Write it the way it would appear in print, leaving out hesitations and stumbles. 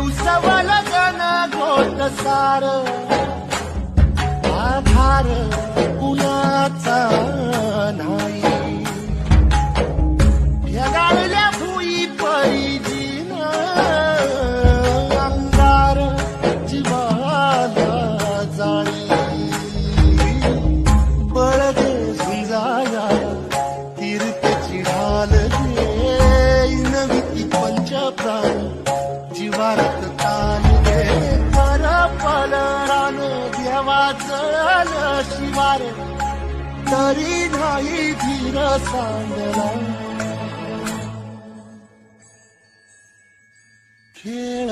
उसवल गण गोट सार आधार कुणाचा नाही भेगाळल्या भुई पैजीन अंगार जीवाला जाळी बळ दे झुंजाया तीर्थची ढाल दे नवी पंच प्राण जीवारत तान दे पर पलरान देवाचं शिवार तरी नाही धीर सांगला खेळ